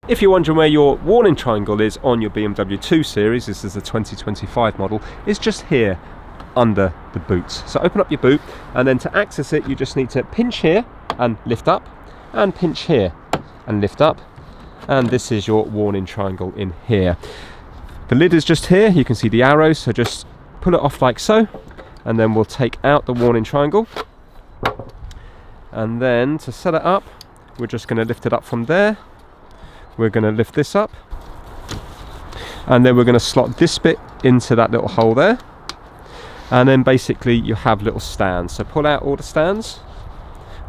If you're wondering where your warning triangle is on your BMW 2 Series, this is the 2025 model, it's just here under the boot. So open up your boot, and then to access it you just need to pinch here and lift up, and pinch here and lift up, and this is your warning triangle in here. The lid is just here, you can see the arrows, so just pull it off like so, and then we'll take out the warning triangle. And then to set it up, we're just going to lift it up from there. We're going to lift this up, and then we're going to slot this bit into that little hole there, and then basically you have little stands. So pull out all the stands,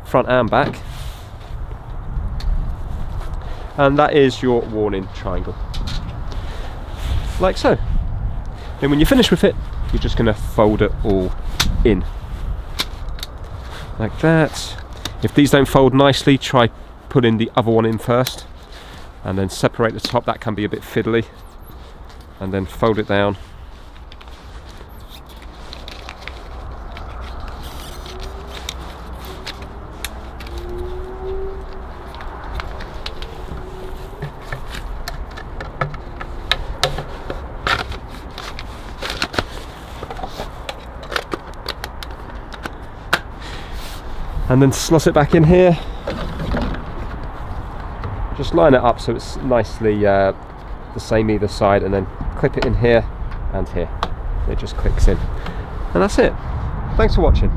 front and back, and that is your warning triangle, like so. Then when you're finished with it, you're just going to fold it all in like that. If these don't fold nicely, try putting the other one in first, and then separate the top. That can be a bit fiddly, and then fold it down. And then slot it back in here. Just line it up so it's nicely the same either side, and then clip it in here and here. It just clicks in, and that's it. Thanks for watching.